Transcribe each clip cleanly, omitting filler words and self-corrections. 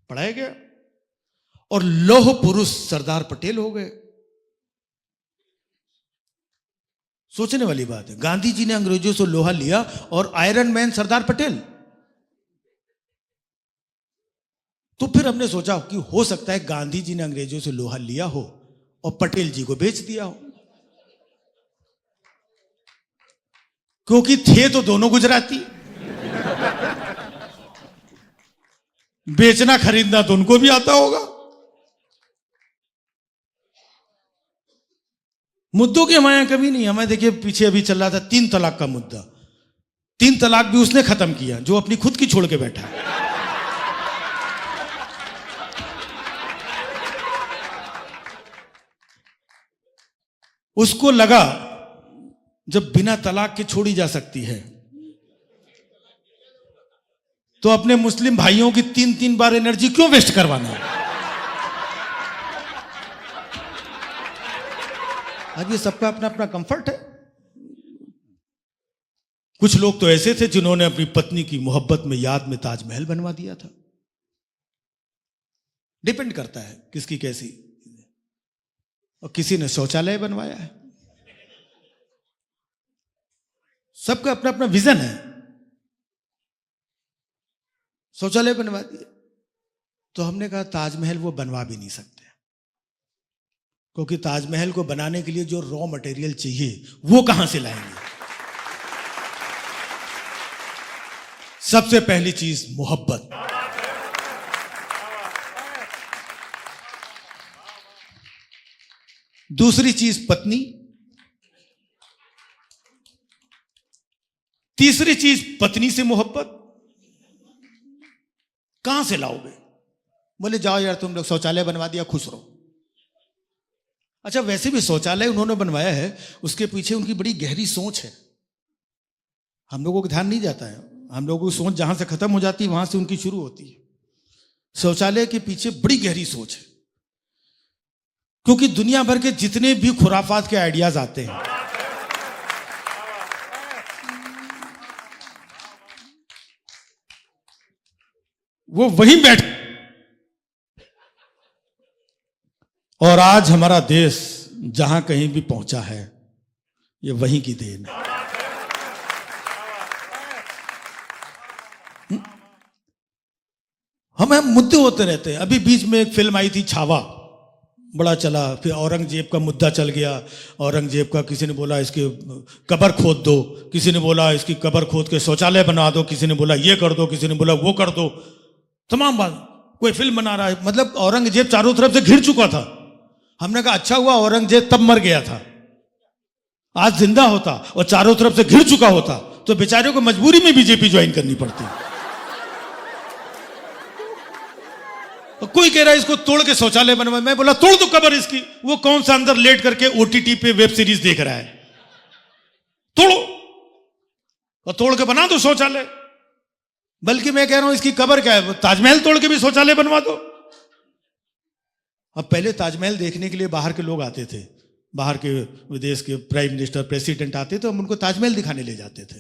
पढ़ाया गया और लौह पुरुष सरदार पटेल हो गए। सोचने वाली बात है, गांधी जी ने अंग्रेजों से लोहा लिया और आयरन मैन सरदार पटेल। तो फिर हमने सोचा कि हो सकता है गांधी जी ने अंग्रेजों से लोहा लिया हो और पटेल जी को बेच दिया हो, क्योंकि थे तो दोनों गुजराती, बेचना खरीदना तो उनको भी आता होगा। मुद्दों की हमारे यहां कभी नहीं। हमें देखिए पीछे अभी चल रहा था 3 तलाक का मुद्दा। 3 तलाक भी उसने खत्म किया जो अपनी खुद की छोड़ के बैठा है। उसको लगा जब बिना तलाक के छोड़ी जा सकती है तो अपने मुस्लिम भाइयों की 3-3 बार एनर्जी क्यों वेस्ट करवाना। अब ये सबका अपना अपना कंफर्ट है। कुछ लोग तो ऐसे थे जिन्होंने अपनी पत्नी की मोहब्बत में याद में ताजमहल बनवा दिया था। डिपेंड करता है किसकी कैसी। और किसी ने शौचालय बनवाया है। सबका अपना अपना विजन है। शौचालय बनवा दिया तो हमने कहा ताजमहल वो बनवा भी नहीं सकते, क्योंकि ताजमहल को बनाने के लिए जो रॉ मटेरियल चाहिए वो कहां से लाएंगे। सबसे पहली चीज मोहब्बत। दूसरी चीज पत्नी। तीसरी चीज पत्नी से मोहब्बत। कहां से लाओगे? बोले जाओ यार तुम लोग शौचालय बनवा दिया, खुश रहो। अच्छा, वैसे भी शौचालय उन्होंने बनवाया है, उसके पीछे उनकी बड़ी गहरी सोच है। हम लोगों को ध्यान नहीं जाता है। हम लोगों की सोच जहां से खत्म हो जाती है वहां से उनकी शुरू होती है। शौचालय के पीछे बड़ी गहरी सोच है, क्योंकि दुनिया भर के जितने भी खुराफात के आइडियाज आते हैं वो वहीं बैठ। और आज हमारा देश जहां कहीं भी पहुंचा है ये वहीं की देन है। हमें मुद्दे होते रहते हैं। अभी बीच में एक फिल्म आई थी छावा, बड़ा चला। फिर औरंगजेब का मुद्दा चल गया। औरंगजेब का किसी ने बोला इसकी कब्र खोद दो, किसी ने बोला इसकी कब्र खोद के शौचालय बना दो, किसी ने बोला ये कर दो, किसी ने बोला वो कर दो। तमाम बात। कोई फिल्म बना रहा है। मतलब औरंगजेब चारों तरफ से घिर चुका था। हमने कहा अच्छा हुआ औरंगजेब तब मर गया था, आज जिंदा होता और चारों तरफ से घिर चुका होता तो बेचारे को मजबूरी में बीजेपी ज्वाइन करनी पड़ती। तो कोई कह रहा है इसको तोड़ के शौचालय बनवा। मैं बोला तोड़ दो कब्र इसकी। वो कौन सा अंदर लेट करके ओटीटी पे वेब सीरीज देख रहा है? तोड़ो और तोड़ के बना दो शौचालय। बल्कि मैं कह रहा हूं इसकी कब्र क्या है, ताजमहल तोड़ के भी शौचालय बनवा दो। अब पहले ताजमहल देखने के लिए बाहर के लोग आते थे, बाहर के विदेश के प्राइम मिनिस्टर प्रेसिडेंट आते थे, हम उनको ताजमहल दिखाने ले जाते थे।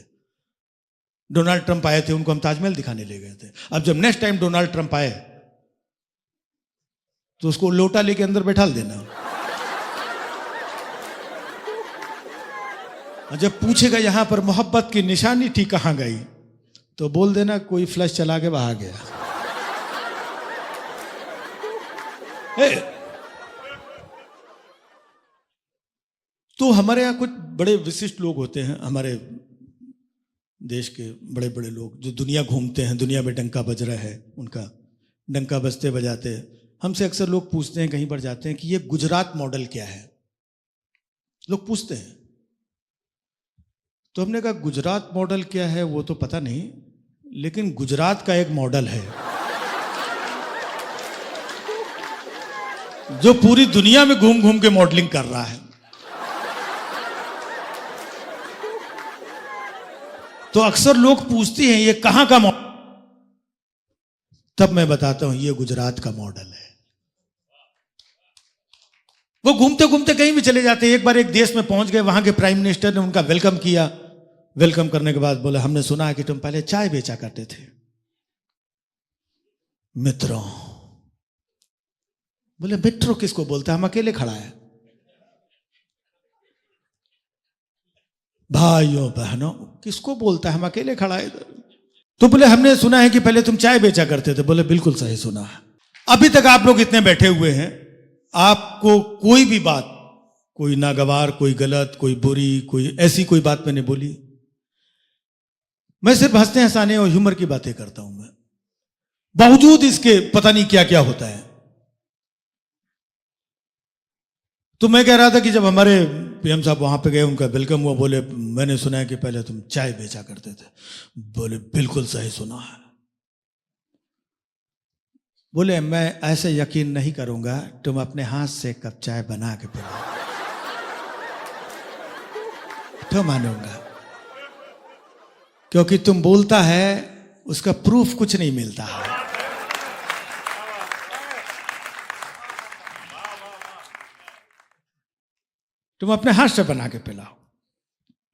डोनाल्ड ट्रंप आए थे, उनको हम ताजमहल दिखाने ले गए थे। अब जब नेक्स्ट टाइम डोनाल्ड ट्रंप आए तो उसको लोटा लेके अंदर बैठा देना। और जब पूछेगा यहां पर मोहब्बत की निशानी थी कहां गई, तो बोल देना कोई फ्लश चला के बाहर गया। तो हमारे यहां कुछ बड़े विशिष्ट लोग होते हैं, हमारे देश के बड़े बड़े लोग जो दुनिया घूमते हैं, दुनिया में डंका बज रहा है उनका, डंका बजते बजाते। हमसे अक्सर लोग पूछते हैं कहीं पर जाते हैं कि ये गुजरात मॉडल क्या है, लोग पूछते हैं। तो हमने कहा गुजरात मॉडल क्या है वो तो पता नहीं, लेकिन गुजरात का एक मॉडल है जो पूरी दुनिया में घूम घूम के मॉडलिंग कर रहा है। तो अक्सर लोग पूछते हैं ये कहां का मॉडल, तब मैं बताता हूं ये गुजरात का मॉडल है। वो घूमते घूमते कहीं भी चले जाते हैं। एक बार एक देश में पहुंच गए, वहां के प्राइम मिनिस्टर ने उनका वेलकम किया। वेलकम करने के बाद बोले हमने सुना है कि तुम पहले चाय बेचा करते थे। मित्रों, बोले मेट्रो किसको बोलता है, हम अकेले खड़ा है। भाइयों बहनों किसको बोलता है, हम अकेले खड़ा है इधर। तो बोले हमने सुना है कि पहले तुम चाय बेचा करते थे। बोले बिल्कुल सही सुना है। अभी तक आप लोग इतने बैठे हुए हैं, आपको कोई भी बात, कोई नागवार, कोई गलत, कोई बुरी, कोई ऐसी कोई बात मैंने बोली? मैं सिर्फ हंसते हंसाने और ह्यूमर की बातें करता हूं। मैं बावजूद इसके पता नहीं क्या क्या होता है। तो मैं कह रहा था कि जब हमारे पीएम साहब वहां पे गए, उनका वेलकम हुआ। बोले मैंने सुना है कि पहले तुम चाय बेचा करते थे। बोले बिल्कुल सही सुना है। बोले मैं ऐसे यकीन नहीं करूंगा, तुम अपने हाथ से कप चाय बना के पिलाओ तो मानूंगा, क्योंकि तुम बोलता है उसका प्रूफ कुछ नहीं मिलता है। तुम अपने हाथ से बना के पिलाओ।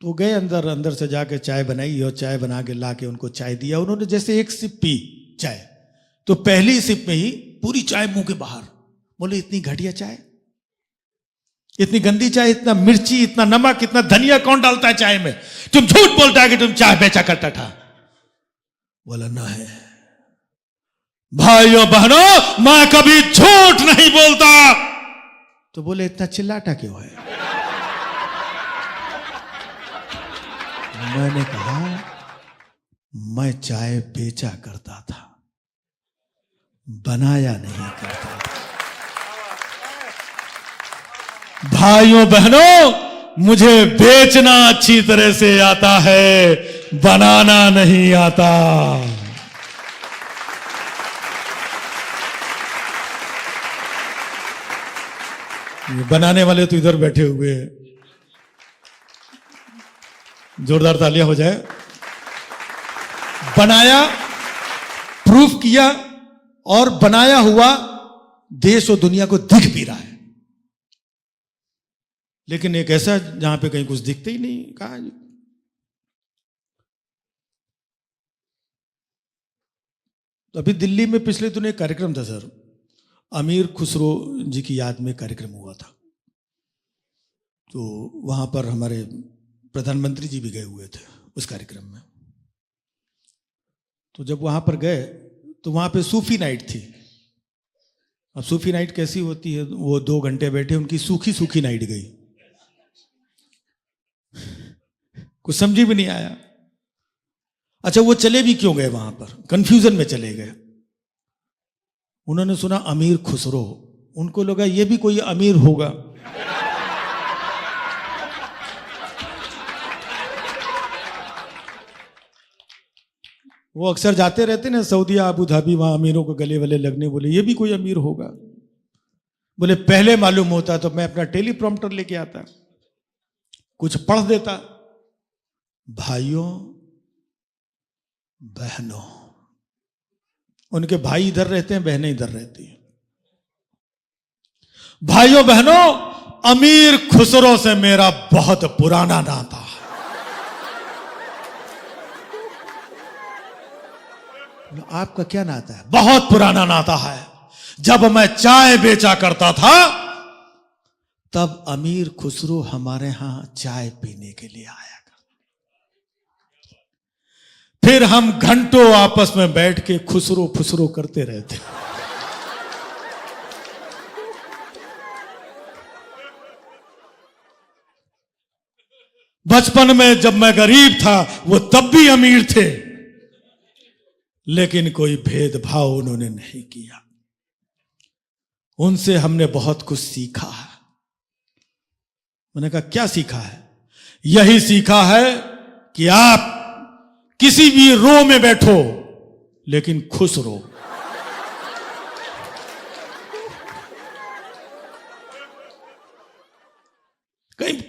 तो गए अंदर, अंदर से जाके चाय बनाई और चाय बना के ला के उनको चाय दिया। उन्होंने जैसे एक सिप पी चाय, तो पहली सिप में ही पूरी चाय मुंह के बाहर। बोले इतनी घटिया चाय, इतनी गंदी चाय, इतना मिर्ची, इतना नमक, इतना धनिया कौन डालता है चाय में? तुम झूठ बोलता है कि तुम चाय बेचा करता था। बोला ना है भाइयों बहनों, मैं कभी झूठ नहीं बोलता। तो बोले इतना चिल्लाता क्यों है? मैंने कहा मैं चाय बेचा करता था, बनाया नहीं करता था। भाइयों बहनों, मुझे बेचना अच्छी तरह से आता है, बनाना नहीं आता। ये बनाने वाले तो इधर बैठे हुए हैं, जोरदार तालियां हो जाए। बनाया, प्रूफ किया, और बनाया हुआ देश और दुनिया को दिख भी रहा है। लेकिन एक ऐसा जहां पे कहीं कुछ दिखते ही नहीं। कहा तो अभी दिल्ली में पिछले दिनों एक कार्यक्रम था सर, अमीर खुसरो जी की याद में कार्यक्रम हुआ था। तो वहां पर हमारे प्रधानमंत्री जी भी गए हुए थे उस कार्यक्रम में। तो जब वहां पर गए तो वहां पे सूफी नाइट थी। अब सूफी नाइट कैसी होती है, वो 2 घंटे बैठे, उनकी सूखी सूखी नाइट गई। कुछ समझी भी नहीं आया। अच्छा वो चले भी क्यों गए वहां पर, कंफ्यूजन में चले गए। उन्होंने सुना अमीर खुसरो, उनको लगा ये भी कोई अमीर होगा। वो अक्सर जाते रहते ना सऊदीया, अबू धाबी, वहां अमीरों को गले वले लगने। बोले ये भी कोई अमीर होगा। बोले पहले मालूम होता तो मैं अपना टेलीप्रॉम्प्टर लेके आता, कुछ पढ़ देता। भाइयों बहनों, उनके भाई इधर रहते हैं, बहनें इधर रहती हैं। भाइयों बहनों, अमीर खुसरो से मेरा बहुत पुराना नाता है। आपका क्या नाता है? बहुत पुराना नाता है। जब मैं चाय बेचा करता था तब अमीर खुसरो हमारे यहां चाय पीने के लिए आया करता। फिर हम घंटों आपस में बैठ के खुसरो फुसरो करते रहते। बचपन में जब मैं गरीब था वो तब भी अमीर थे, लेकिन कोई भेदभाव उन्होंने नहीं किया। उनसे हमने बहुत कुछ सीखा है। मैंने कहा क्या सीखा है? यही सीखा है कि आप किसी भी रो में बैठो लेकिन खुश रहो। कहीं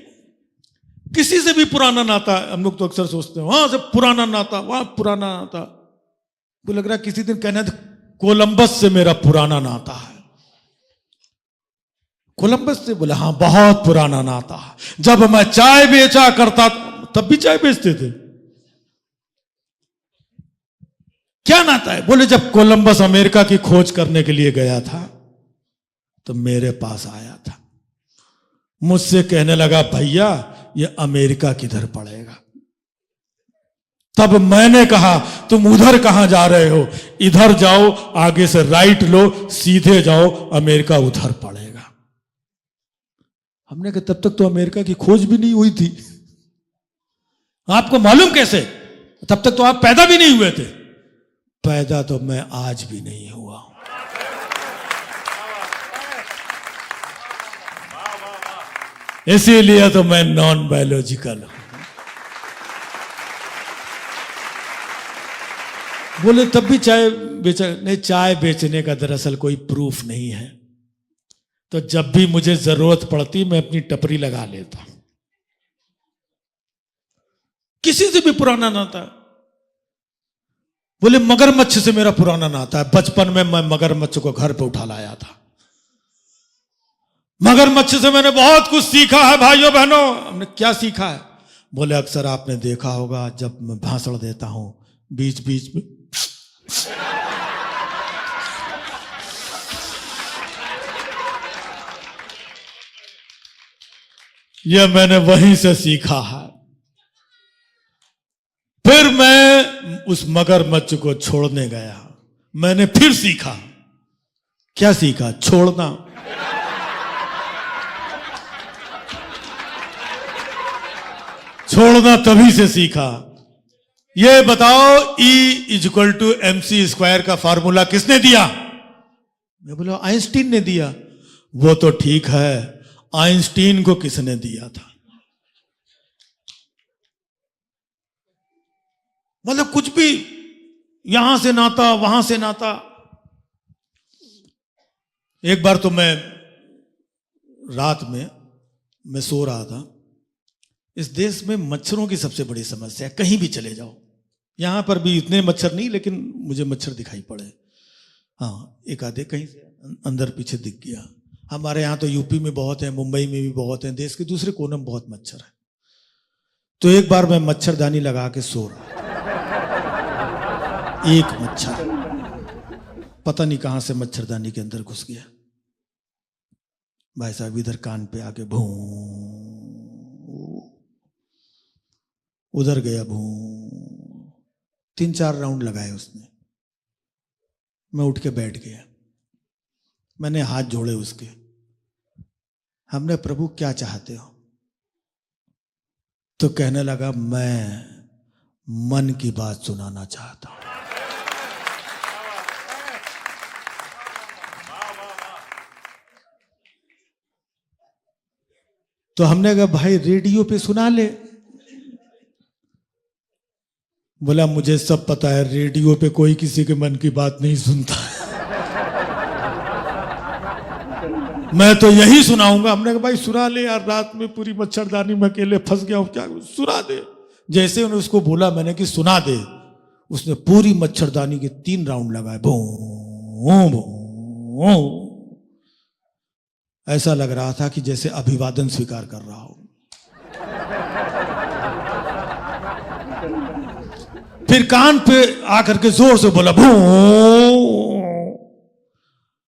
किसी से भी पुराना नाता, हम लोग तो अक्सर सोचते हैं वहां से पुराना नाता, वहां पुराना नाता। वो लग रहा किसी दिन कहना था कोलंबस से मेरा पुराना नाता है। कोलंबस से? बोला हाँ बहुत पुराना नाता है। जब मैं चाय बेचा करता तब भी चाय बेचते थे। क्या नाता है? बोले जब कोलंबस अमेरिका की खोज करने के लिए गया था तो मेरे पास आया था, मुझसे कहने लगा भैया ये अमेरिका किधर पड़ेगा। तब मैंने कहा तुम उधर कहां जा रहे हो, इधर जाओ, आगे से राइट लो, सीधे जाओ, अमेरिका उधर पड़ेगा। हमने कहा तब तक तो अमेरिका की खोज भी नहीं हुई थी। आपको मालूम कैसे? तब तक तो आप पैदा भी नहीं हुए थे। पैदा तो मैं आज भी नहीं हुआ हूं। इसीलिए तो मैं नॉन बायोलॉजिकल हूं। बोले तब भी चाय नहीं, चाय बेचने का दरअसल कोई प्रूफ नहीं है, तो जब भी मुझे जरूरत पड़ती मैं अपनी टपरी लगा लेता हूं। किसी से भी पुराना नाता है। बोले मगरमच्छ से मेरा पुराना नाता है। बचपन में मैं मगरमच्छ को घर पे उठा लाया था। मगरमच्छ से मैंने बहुत कुछ सीखा है भाइयों बहनों। हमने क्या सीखा है? बोले अक्सर आपने देखा होगा जब मैं भाषण देता हूं बीच बीच में यह मैंने वहीं से सीखा है। फिर मैं उस मगरमच्छ को छोड़ने गया, मैंने फिर सीखा। क्या सीखा? छोड़ना। छोड़ना तभी से सीखा। ये बताओ E=mc² का फार्मूला किसने दिया? मैं बोला आइंस्टीन ने दिया। वो तो ठीक है, आइंस्टीन को किसने दिया था? मतलब कुछ भी यहां से नाता वहां से नाता। एक बार तो मैं रात में मैं सो रहा था। इस देश में मच्छरों की सबसे बड़ी समस्या है, कहीं भी चले जाओ। यहां पर भी इतने मच्छर नहीं, लेकिन मुझे मच्छर दिखाई पड़े। हाँ, एक आधे कहीं से अंदर पीछे दिख गया। हमारे यहाँ तो यूपी में बहुत है, मुंबई में भी बहुत है, देश के दूसरे कोने में बहुत मच्छर है। तो एक बार मैं मच्छरदानी लगा के सो रहा, एक मच्छर पता नहीं कहां से मच्छरदानी के अंदर घुस गया। भाई साहब इधर कान पे आके भूं, उधर गया भूं, 3-4 राउंड लगाए उसने। मैं उठ के बैठ गया, मैंने हाथ जोड़े उसके। हमने प्रभु क्या चाहते हो? तो कहने लगा मैं मन की बात सुनाना चाहता हूं। तो हमने कहा भाई रेडियो पे सुना ले। बोला मुझे सब पता है, रेडियो पे कोई किसी के मन की बात नहीं सुनता। मैं तो यही सुनाऊंगा। हमने कहा भाई सुना ले यार, रात में पूरी मच्छरदानी में अकेले फंस गया हूं, क्या सुना दे। जैसे उन्होंने उसको बोला मैंने कि सुना दे, उसने पूरी मच्छरदानी के 3 राउंड लगाए। भों भों, ऐसा लग रहा था कि जैसे अभिवादन स्वीकार कर रहा हो। फिर कान पे आकर के जोर से बोला भूं,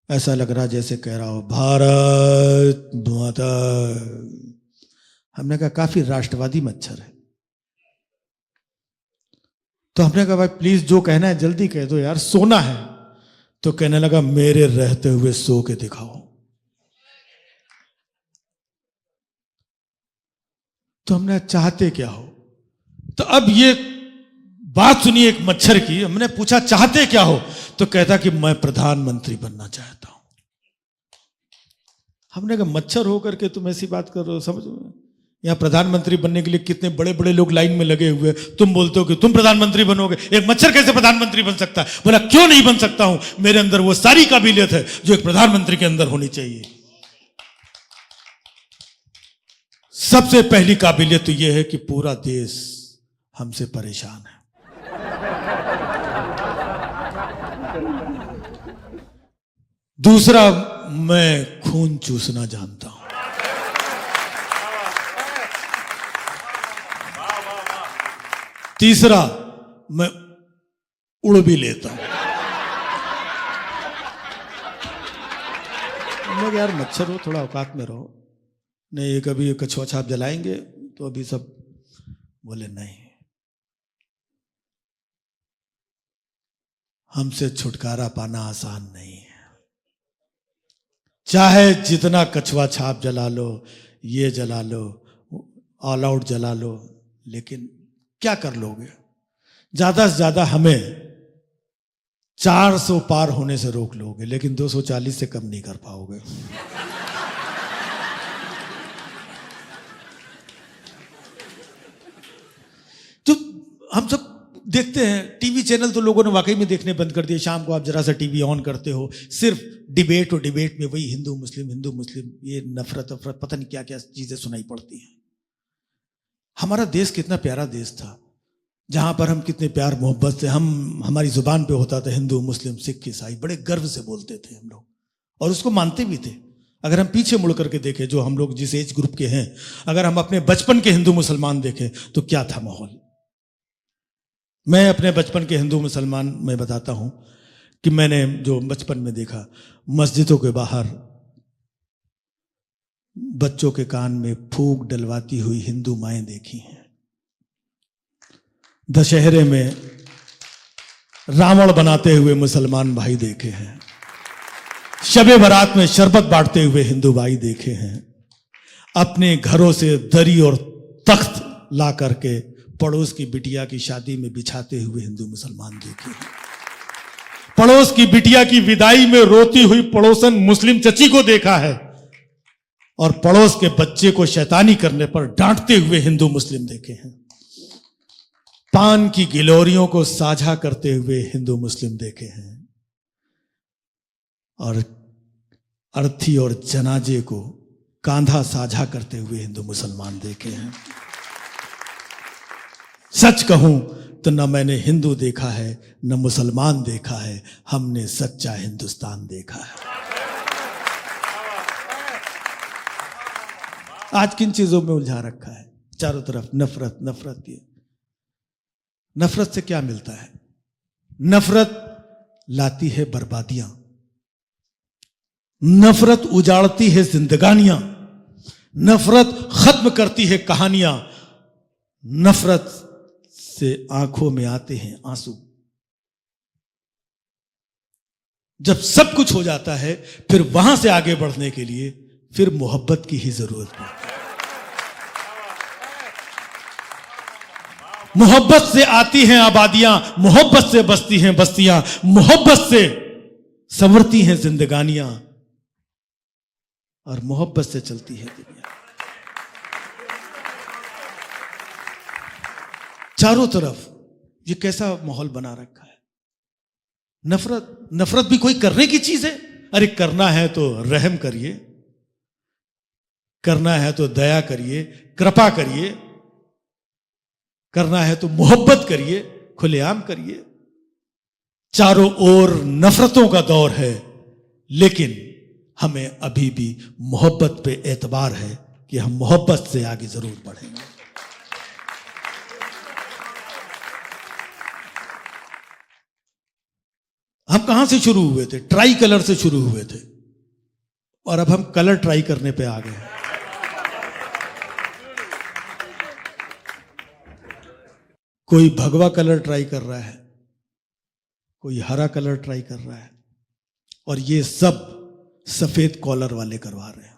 ऐसा लग रहा जैसे कह रहा हो भारत माता। हमने कहा काफी राष्ट्रवादी मच्छर है। तो हमने कहा भाई प्लीज जो कहना है जल्दी कह दो यार, सोना है। तो कहने लगा मेरे रहते हुए सो के दिखाओ। तो हमने चाहते क्या हो? तो अब ये बात सुनिए एक मच्छर की। हमने पूछा चाहते क्या हो? तो कहता कि मैं प्रधानमंत्री बनना चाहता हूं। हमने कहा मच्छर होकर के तुम ऐसी बात कर रहे हो? समझ में? यहां प्रधानमंत्री बनने के लिए कितने बड़े बड़े लोग लाइन में लगे हुए, तुम बोलते हो कि तुम प्रधानमंत्री बनोगे। एक मच्छर कैसे प्रधानमंत्री बन सकता है? बोला क्यों नहीं बन सकता हूं, मेरे अंदर वो सारी काबिलियत है जो एक प्रधानमंत्री के अंदर होनी चाहिए। सबसे पहली काबिलियत तो यह है कि पूरा देश हमसे परेशान है। दूसरा, मैं खून चूसना जानता हूं। तीसरा, मैं उड़ भी लेता हूं। हमने कहा यार मच्छर हो, थोड़ा औकात में रहो। नहीं, ये कभी कछुआ छाप जलाएंगे तो अभी सब बोले नहीं, हमसे छुटकारा पाना आसान नहीं है। चाहे जितना कछुआ छाप जला लो, ये जला लो, ऑल आउट जला लो, लेकिन क्या कर लोगे? ज्यादा से ज्यादा हमें 400 पार होने से रोक लोगे, लेकिन 240 से कम नहीं कर पाओगे। तो हम सब देखते हैं टीवी चैनल, तो लोगों ने वाकई में देखने बंद कर दिए। शाम को आप जरा सा टीवी ऑन करते हो, सिर्फ डिबेट और डिबेट में वही हिंदू मुस्लिम, ये नफरत पता नहीं क्या क्या चीजें सुनाई पड़ती हैं। हमारा देश कितना प्यारा देश था, जहां पर हम कितने प्यार मोहब्बत से, हमारी जुबान पे होता था हिंदू मुस्लिम सिख ईसाई, बड़े गर्व से बोलते थे हम लोग, और उसको मानते भी थे। अगर हम पीछे मुड़ करके देखें, जो हम लोग जिस एज ग्रुप के हैं, अगर हम अपने बचपन के हिंदू मुसलमान देखें तो क्या था माहौल। मैं अपने बचपन के हिंदू मुसलमान में बताता हूं कि मैंने जो बचपन में देखा, मस्जिदों के बाहर बच्चों के कान में फूंक डलवाती हुई हिंदू माएं देखी हैं। दशहरे में रावण बनाते हुए मुसलमान भाई देखे हैं। शबे बारात में शरबत बांटते हुए हिंदू भाई देखे हैं। अपने घरों से दरी और तख्त ला करके पड़ोस की बिटिया की शादी में बिछाते हुए हिंदू मुसलमान देखे हैं। पड़ोस की बिटिया की विदाई में रोती हुई पड़ोसन मुस्लिम चची को देखा है, और पड़ोस के बच्चे को शैतानी करने पर डांटते हुए हिंदू मुस्लिम देखे हैं। पान की गिलोरियों को साझा करते हुए हिंदू मुस्लिम देखे हैं, और अर्थी और जनाजे को कांधा साझा करते हुए हिंदू मुसलमान देखे हैं। सच कहूं तो न मैंने हिंदू देखा है, न मुसलमान देखा है, हमने सच्चा हिंदुस्तान देखा है। आज किन चीजों में उलझा रखा है? चारों तरफ नफरत नफरत की। नफरत से क्या मिलता है? नफरत लाती है बर्बादियां, नफरत उजाड़ती है जिंदगानियां, नफरत खत्म करती है कहानियां, नफरत से आंखों में आते हैं आंसू। जब सब कुछ हो जाता है, फिर वहां से आगे बढ़ने के लिए फिर मोहब्बत की ही जरूरत पड़ती है। मोहब्बत से आती हैं आबादियां, मोहब्बत से बसती हैं बस्तियां, मोहब्बत से संवरती हैं जिंदगानियां, और मोहब्बत से चलती है दुनिया। चारों तरफ ये कैसा माहौल बना रखा है? नफरत। नफरत भी कोई करने की चीज है? अरे करना है तो रहम करिए, करना है तो दया करिए, कृपा करिए, करना है तो मोहब्बत करिए, खुलेआम करिए। चारों ओर नफरतों का दौर है, लेकिन हमें अभी भी मोहब्बत पे एतबार है कि हम मोहब्बत से आगे जरूर बढ़ेंगे। हम कहां से शुरू हुए थे? ट्राई कलर से शुरू हुए थे, और अब हम कलर ट्राई करने पे आ गए हैं। कोई भगवा कलर ट्राई कर रहा है, कोई हरा कलर ट्राई कर रहा है, और ये सब सफेद कॉलर वाले करवा रहे हैं।